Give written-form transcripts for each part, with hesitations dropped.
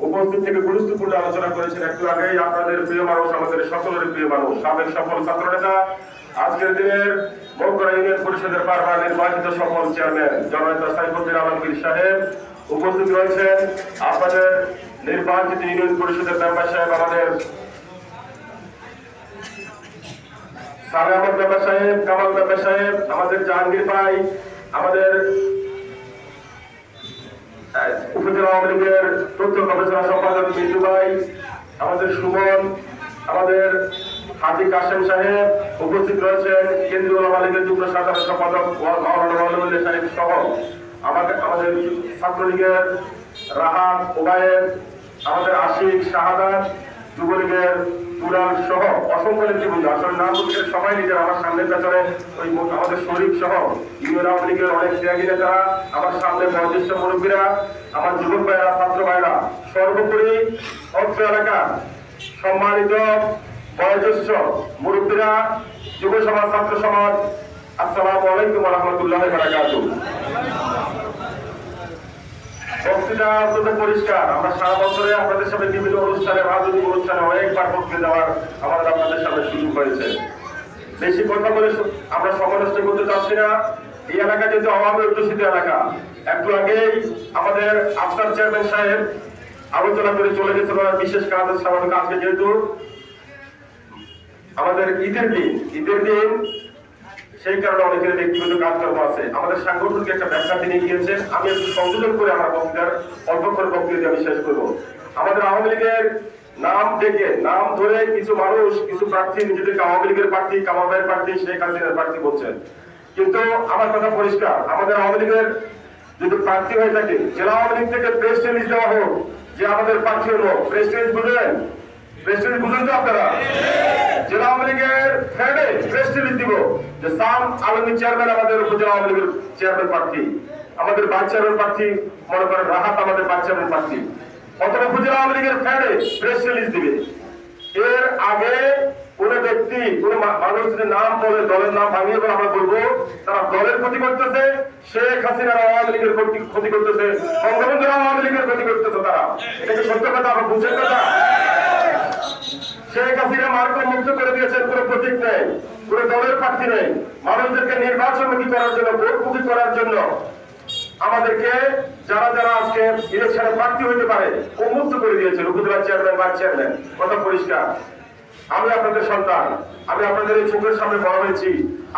উপস্থিত থেকে গুরুত্বপূর্ণ আলোচনা করেছেন একটু আগেই। আপনাদের প্রিয় মানুষ, আমাদের সকলের প্রিয় মানুষ, সাবেক সফল ছাত্র নেতা, আজকের দিনের বগুড়া ইউনিয়ন পরিষদের বারবার নির্বাচিত সফল চেয়ারম্যান জননেতা সাইফুদ্দিন আলমগীর সাহেব উপস্থিত রয়েছেন। আপনাদের নির্বাচিত ইউনিয়ন পরিষদের মেম্বার সাহেব, আমাদের সালে আহমদ মেম্বার সাহেব, কামাল মেম্বার সাহেব, আমাদের জাহাঙ্গীর ভাই, আমাদের উপজেলা আওয়ামী লীগের তথ্য গবেষণা সম্পাদক মিন্টু ভাই, আমাদের সুমন, আমাদের হাজি কাশেম সাহেব উপস্থিত রয়েছেন, কেন্দ্রীয় আওয়ামী লীগের যুগ্ম সাধারণ সম্পাদক মাওলানা ওয়ালিউল্লাহ সাহেব সহ আমাদের ছাত্রলীগের রাহাত, ওবায়েদ, আমাদের আশিক, শাহাদাত, যুবলীগের তুরাল সহ অসংখ্য নেতৃবৃন্দ, আসলে নাম বলতে সবাই নিজের আমার সামনে পেছনে ওই আমাদের শরীফ সহ ইউনিয়ন আওয়ামী লীগের অনেক ত্যাগী নেতারা, আমার সামনে বয়োজ্যেষ্ঠ মুরব্বীরা, আমার যুবক ভাইয়েরা, ছাত্র ভাইরা, সর্বোপরি অত্র এলাকার সম্মানিত বয়োজ্যেষ্ঠ মুরব্বীরা, যুব সমাজ, ছাত্র সমাজ, আসসালামু আলাইকুম ওয়া রাহমাতুল্লাহি ওয়া বারাকাতুহু। বক্তৃতা অত্যন্ত পরিষ্কার। আমরা সারা বছরে আপনাদের সামনে বিভিন্ন অনুষ্ঠানে, রাজনৈতিক অনুষ্ঠানে অনেকবার বক্তৃতা দেওয়ার আমাদের আপনাদের সামনে সুযোগ হয়েছে। বেশি কথা বলে আমরা সময় নষ্ট করতে চাচ্ছি না। এই এলাকা যেহেতু আওয়ামী অধ্যুষিত এলাকা, একটু আগেই আমাদের আফসার চেয়ারম্যান সাহেব আলোচনা করে চলে গেছে বিশেষ কাজ স্বাভাবিক। আজকে যেহেতু আমাদের ঈদের দিন সেই কারণে অনেকের ব্যক্তিগত কাজকর্ম আছে। আমাদের সাংগঠনিক একটা ব্যাখ্যা তিনি গিয়েছেন, আমি একটু সংযোজন করে আমার বক্তৃতার অল্প করে বক্তৃতা আমি শেষ করবো। আমাদের আওয়ামী লীগের নাম ডেকে, নাম ধরে কিছু মানুষ, কিছু প্রার্থী নিজেদেরকে আওয়ামী লীগের প্রার্থী, কামাল ভাইয়ের প্রার্থী, শেখ হাসিনার প্রার্থী বলছেন। কিন্তু আমার কথা পরিষ্কার, আমাদের আওয়ামী লীগের যদি প্রার্থী হয়ে থাকে, জেলা আওয়ামী লীগ থেকে প্রেস রিলিজ দেওয়া হোক যে আমাদের প্রার্থী হলো। প্রেস রিলিজ বুঝলেন? প্রেস রিলিজ বুঝলেন তো আপনারা? জেলা আওয়ামী লীগের হেডে প্রেস রিলিজ দিব যে সাম আলমগীর চেয়ারম্যান আমাদের উপজেলা আওয়ামী লীগের চেয়ারম্যান প্রার্থী, আমাদের ভাইস চেয়ারম্যান প্রার্থী মনে করেন রাহাত আমাদের ভাইস চেয়ারম্যান প্রার্থী, অথবা উপজেলা আওয়ামী লীগের হেডে প্রেস রিলিজ দিবে। এর আগে কোন ব্যক্তি, কোন মানুষ যদি নাম বলে, দলের নাম ভাঙিয়ে বলে, আমরা বলবো তারা দলের ক্ষতি করতেছে, শেখ হাসিনার আওয়ামী লীগের ক্ষতি করতেছে, বঙ্গবন্ধুর আওয়ামী লীগের ক্ষতি করতেছে তারা। এটা কি সত্য কথা? আমরা বুঝেন কথা? শেখ হাসিনা মার্কা মুক্ত করে দিয়েছেন, কোন প্রতীক নেই, কোন দলের প্রার্থী নেই। মানুষদেরকে নির্বাচনমুখী করার জন্য, ভোটমুখী করার জন্য আমাদেরকে যারা যারা আজকে ইলেকশনে প্রার্থী হইতে পারে উন্মুক্ত করে দিয়েছেন। উপজেলা চেয়ারম্যান, ভাইস চেয়ারম্যান, কথা পরিষ্কার। আমি আপনাদের সন্তান, আমি আপনাদের এই চোখের সামনে বড় হয়েছি।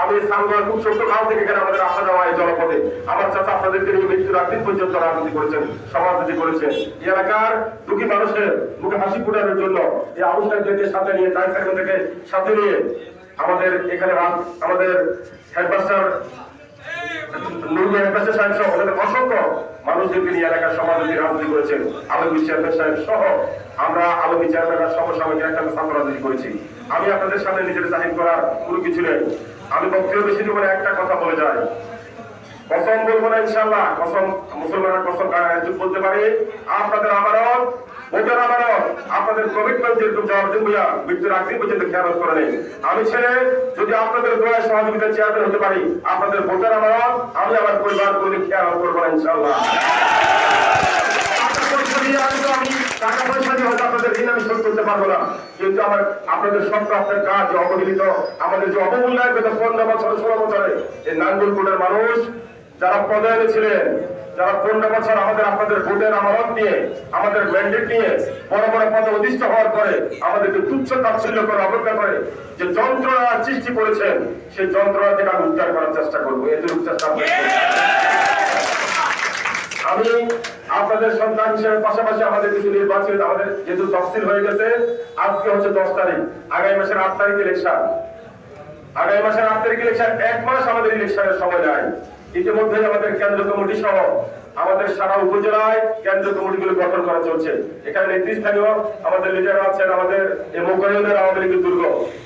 আমি সাংবাদ খুব ছোট্ট কাল থেকে এখানে আমাদের আসা যাওয়া এই জনপদে। আমার চাচা আপনাদেরকে নিয়ে মৃত্যুর একদিন পর্যন্ত রাজনীতি করেছেন, সমাজনীতি করেছেন। এই এলাকার দুঃখী মানুষের মুখে হাসি ফুটানোর জন্য এই আনুষ্ঠানিকদেরকে সাথে নিয়ে, টাইসার থেকে সাথে নিয়ে আমাদের এখানে আমাদের হেডমাস্টার অসংখ্য মানুষদেরকে নিয়ে এলাকার সমাজনীতি রাজনীতি করেছেন। আলমগীর চেয়ারম্যান সাহেব সহ আমরা আলমগীর চেয়ারম্যান সমসাময়িক একটা ছাত্র রাজনীতি করেছি। আমি আপনাদের সামনে নিজের জাহির করার কোনো কিছু নেই। আমি বক্তব্য বেশি দিব না, একটা কথা বলে যাই। কসম বলবো না ইনশাআল্লাহ, কসম মুসলমানের কসম চুপ বলতে পারি। আপনাদের আমারও ভোটার আমারও আপনাদের কমিটমেন্ট যেরকম জবাবদিন বুঝা মৃত্যুর একদিন পর্যন্ত খেয়াল করে নেই। আমি ছেলে যদি আপনাদের দোয়া সহযোগিতা চেয়ারম্যান হতে পারি, আপনাদের ভোটার আমারও, আমি আমার পরিবার কোনো খেয়াল করবো না ইনশাআল্লাহ। আমি টাকা পয়সা দিয়ে হয়তো আপনাদের ঋণ আমি শোধ করতে পারবো না, কিন্তু আমার আপনাদের সব আপনার কাজ যে অবহেলিত, আমাদের যে অবমূল্যায়ন গত 15 বছর 16 বছরে এই নাঙ্গলকোটের মানুষ যারা পদায়নে ছিলেন, যারা 15 বছর আমাদের আপনাদের ভোটের আমানত নিয়ে, আমাদের ম্যান্ডেট নিয়ে বড় বড় পদে অধিষ্ঠ হওয়ার পরে আমাদেরকে তুচ্ছ তাচ্ছিল্য করে অপেক্ষা করে যে যন্ত্রণা সৃষ্টি করেছেন, সেই যন্ত্রণা থেকে আমি উদ্ধার করার চেষ্টা করবো। এদের চেষ্টা আমি আপনাদের সন্তান হিসেবে পাশাপাশি আমাদের কিছু নির্বাচন, আমাদের যেহেতু তফসিল হয়ে গেছে, আজকে হচ্ছে 10 তারিখ, আগামী মাসের 8 তারিখ ইলেকশন। আগামী মাসের 8 তারিখ ইলেকশন, 1 মাস আমাদের ইলেকশনের সময় নাই। ইতিমধ্যে আমাদের কেন্দ্র কমিটি সহ আমাদের সারা উপজেলায় কেন্দ্র কমিটিগুলো গঠন করা চলছে। এখানে নেতৃস্থানীয় আমাদের লিডার আছেন, আমাদের এই মোকাইলের আওয়ামী লীগের দুর্গ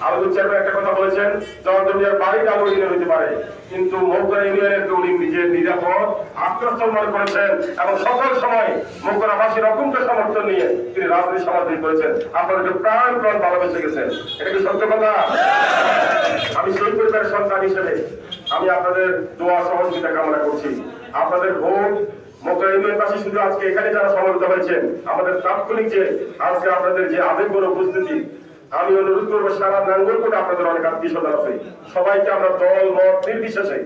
আলমগীর চেয়ারম্যান একটা কথা বলেছেন, জনদুনিয়ার বাড়িতে আলো ইউনিয়ন হতে পারে, কিন্তু মৌকরা ইউনিয়নের উনি নিজের নিরাপদ আত্মস্থল মনে করেছেন এবং সকল সময় মৌকরাবাসীর অকুণ্ঠ সমর্থন নিয়ে তিনি রাজনীতি সমাধান করেছেন। আপনাদেরকে প্রাণ ভালোবেসে গেছেন। এটা কি সত্য কথা? আমি সেই পরিবারের সন্তান হিসেবে আমি আপনাদের দোয়া সহযোগিতা কামনা করছি। আপনাদের ভোট মকরা ইউনিয়নবাসী শুধু আজকে এখানে যারা সমবেত হয়েছেন, আমাদের তাৎক্ষণিক যে আজকে আপনাদের যে আবেগপূর্ণ উপস্থিতি, আমি অনুরোধ করবো সারা নাঙ্গলকোটে আপনাদের অনেক আত্মীয় স্বজন আছে, সবাইকে আমরা দল মত নির্বিশেষে,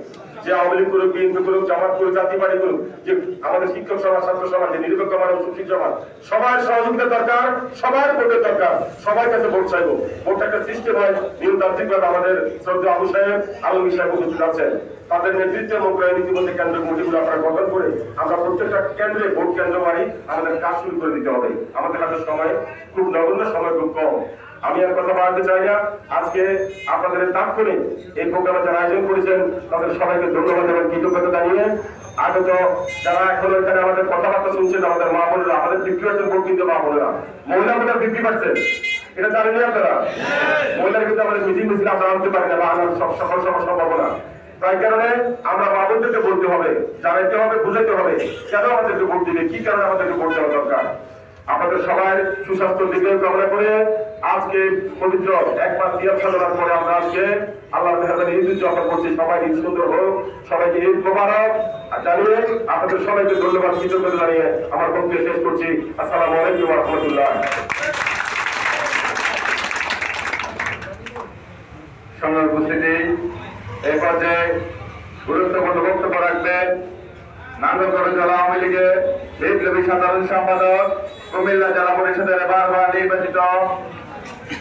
যে আওয়ামী লীগ করুক, বিএনপি করুক, জামাত করুক, জাতীয় পার্টি করুক, যে আমাদের শিক্ষক সমাজ, ছাত্র সমাজ, যে নিরপেক্ষ মানব সুশীল সমাজ, সবার সহযোগিতা দরকার, সবার ভোটের দরকার, সবার কাছে ভোট চাইবো। ভোটটা একটা সিস্টেম হয়, নিয়মতান্ত্রিকভাবে আমাদের শ্রদ্ধা আবু সাহেব, আলমগীর সাহেব উপস্থিত আছেন, তাদের নেতৃত্বে মকরা নীতিবদ্ধ কেন্দ্র কমিটিগুলো আপনারা গঠন করে আমরা প্রত্যেকটা কেন্দ্রে ভোট কেন্দ্র বাড়ি আমাদের কাজ শুরু করে দিতে হবে। আমাদের হাতে সময় খুব নগণ্য, সময় খুব কম। আমি আর কথা বাড়াতে চাই না। আজকে আপনাদের তাৎক্ষণিক এই প্রোগ্রামে যারা আয়োজন করেছেন তাদের সবাইকে ধন্যবাদ এবং কৃতজ্ঞতা জানিয়ে, আগত যারা এখন এখানে আমাদের কথাবার্তা শুনছেন, আমাদের মা বোনেরা, আমাদের 50% ভোট কিন্তু মা বোনেরা, মহিলা ভোটার 50%, এটা জানেন আপনারা? মহিলার কিন্তু আমাদের মিটিং মিছিল আপনারা আনতে পারেন না বা আনার সকল সম্ভব না। তাই কারণে আমরা মা বোনদেরকে বলতে হবে, জানাইতে হবে, বুঝাইতে হবে কেন আমাদেরকে ভোট দিবে, কি কারণে আমাদেরকে ভোট দেওয়া দরকার। আপনাদের সবাই সুস্বাস্থ্য দিকে কামনা করে আজকে পবিত্র এক মাস সিয়াম সাধনার পরে আমরা আজকে আল্লাহর মেহরবানি ঈদ উদযাপন করছি। সবাই ঈদ সুন্দর হোক, সবাইকে ঈদ মোবারক জানিয়ে আপনাদের সবাইকে ধন্যবাদ, কৃতজ্ঞতা জানিয়ে আমার বক্তব্য শেষ করছি। আসসালামু আলাইকুম ওয়া রাহমাতুল্লাহ। সংগ্রামী উপস্থিতি, এই পর্যায়ে গুরুত্বপূর্ণ বক্তব্য রাখবেন নাঙ্গলকোট জেলা আওয়ামী লীগের বিপ্লবী সাধারণ সম্পাদক, কুমিল্লা জেলা পরিষদের বারবার নির্বাচিত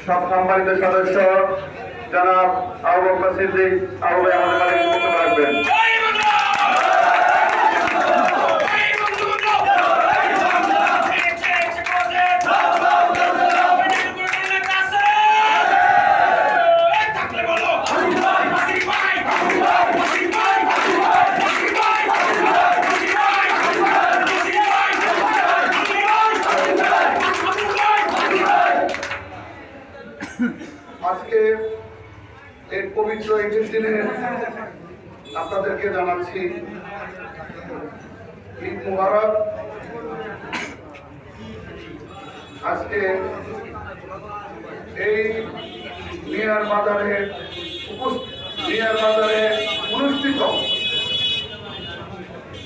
সব সম্মানিত সদস্য জনাব আবু বকর সিদ্দিক। আবু ভাই আমাদের মাঝে বক্তব্য রাখবেন। আজকে এই পবিত্র ঈদের দিনে আপনাদেরকে জানাচ্ছি ঈদ মুবারক। আজকে এই মিয়ার বাজারে অনুষ্ঠিত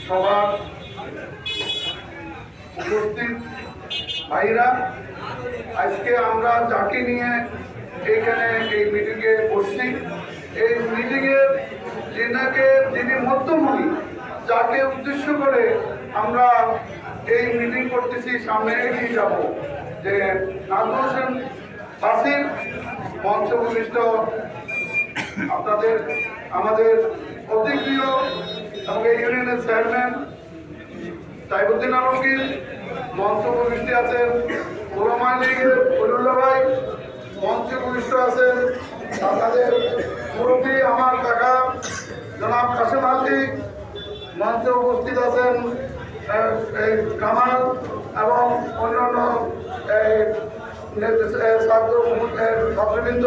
সবার উপস্থিত ভাইরা, আজকে আমরা যাকে নিয়ে এখানে এই মিটিংয়ে বসছি, এই মিটিংয়ের যিনি মধ্যমণি, যাকে উদ্দেশ্য করে আমরা এই মিটিং করতেছি, সামনে এগিয়ে যাব, যে নাজমুল হোসেন বাসির মঞ্চ ভূমিষ্ঠ আমাদের অতি প্রিয় এবং এই ইউনিয়নের চেয়ারম্যান সাইবুদ্দিন আলমগীর, মঞ্চ ভূমিষ্ঠ আছেন ওলামা লীগের ফজলুল্লাহ ভাই, মঞ্চে ভূমিষ্ঠ আছেন আপনাদের মুরব্বী আমার কাকা জনাব কাশেম হাজি, মঞ্চে উপস্থিত আছেন কামাল এবং অন্যান্য ছাত্রবৃন্দ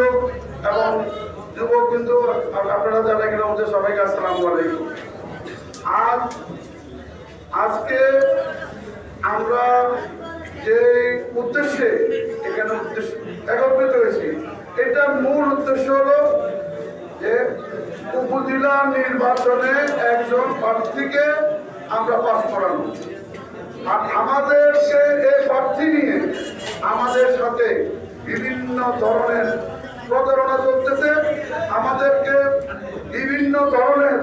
এবং যুবকবৃন্দ, আপনারা যারা এখানে হচ্ছে সবাইকে আসসালামু আলাইকুম। আজকে আমরা যে উদ্দেশ্যে এখানে একত্রিত হয়েছি, এটার মূল উদ্দেশ্য হলো যে উপজেলা নির্বাচনে একজন প্রার্থীকে আমরা পাস করানো। আর আমাদেরকে এই প্রার্থী নিয়ে আমাদের সাথে বিভিন্ন ধরনের প্রতারণা চলতেছে, আমাদেরকে বিভিন্ন ধরনের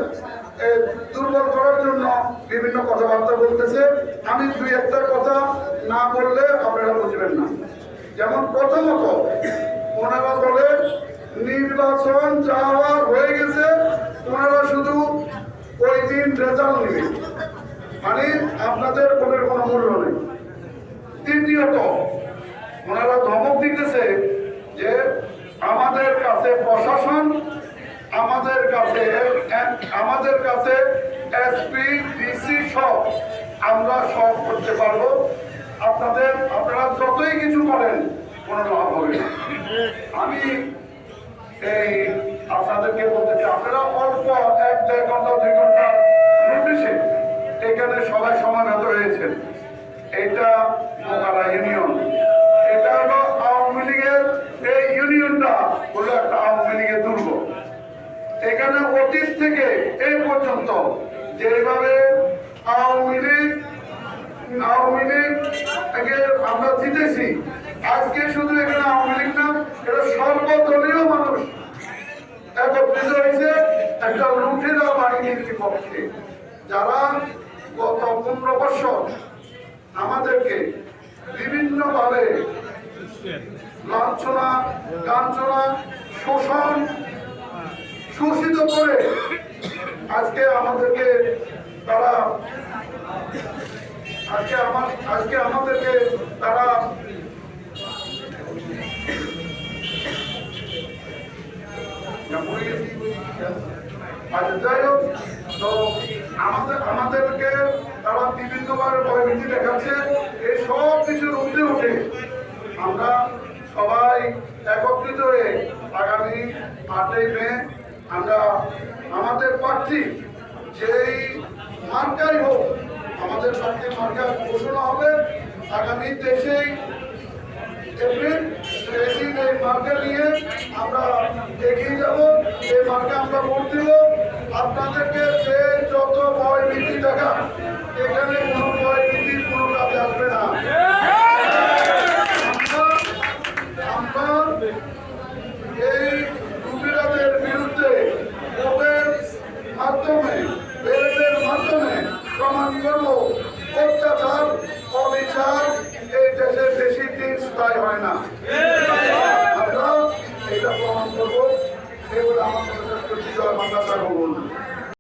দুর্বল করার জন্য বিভিন্ন কথাবার্তা বলতেছে। আমি দুই একটা কথা না বললে আপনারা বুঝবেন না। যেমন প্রথমত ওনারা বলে নির্বাচন যাওয়া হয়ে গেছে, ওনারা শুধু ওই দিন রেজাল্ট নেবে, মানে আপনাদের ভোটের কোনো মূল্য নেই। তৃতীয়ত ওনারা ধমক দিতেছে যে আমাদের কাছে প্রশাসন, আমাদের কাছে এসপি ডিসি সব আমরা সব করতে পারবো, আপনারা যতই কিছু করেন কোনো লাভ হবে না। আমি এই আপনাদেরকে বলতে চাই, আপনারা অল্প 1-1.5 ঘন্টা 2 ঘন্টা নোটিশে এখানে সবাই সমাগত হয়েছেন। এটা মোকালা ইউনিয়ন, এটা হলো আওয়ামী লীগের, এই ইউনিয়নটা হলো একটা আওয়ামী লীগের দুর্গ। এখানে অতীত থেকে এই পর্যন্ত যেভাবে আওয়ামী লীগ আওয়ামী লীগ আমরা জিতেছি। আজকে শুধু এখানে আওয়ামী লীগ না, এটা সর্বদলীয় মানুষ একত্রিত হয়েছে একটা লুঠেরা বাহিনীর বিপক্ষে, যারা গত 15 বছর আমাদেরকে বিভিন্নভাবে লাঞ্ছনা, কাঞ্চনা, শোষণ, শোষিত করে আজকে আমাদেরকে তারা যাই হোক, তো আমাদেরকে তারা বিভিন্নভাবে ভয়ভীতি দেখাচ্ছে। এই সব কিছুর ঊর্ধ্বে উঠে আমরা সবাই একত্রিত হয়ে আগামী 8ই মে আমরা আমাদের প্রার্থী যেই মার্কাই হোক, আমাদের প্রার্থীর মার্কা ঘোষণা হবে আগামী 23 এপ্রিল। সেদিন এই মার্কা নিয়ে আমরা এগিয়ে যাব, এই মার্কা আমরা ভোট দিব। আপনাদেরকে যে যত ভয় ভীতি দেখা, এখানে কোনো ভয় ভীতির কোনো কাজে আসবে না। আমরা এই লুটেরাদের বিরুদ্ধে ভোটের মাধ্যমে, ব্যালটের মাধ্যমে প্রমাণ করব অত্যাচার, অবিচার এই দেশে বেশি দিন স্থায়ী হয় না। আমরা এটা প্রমাণ করবো। এগুলো আমাদের বিজয় বাংলা।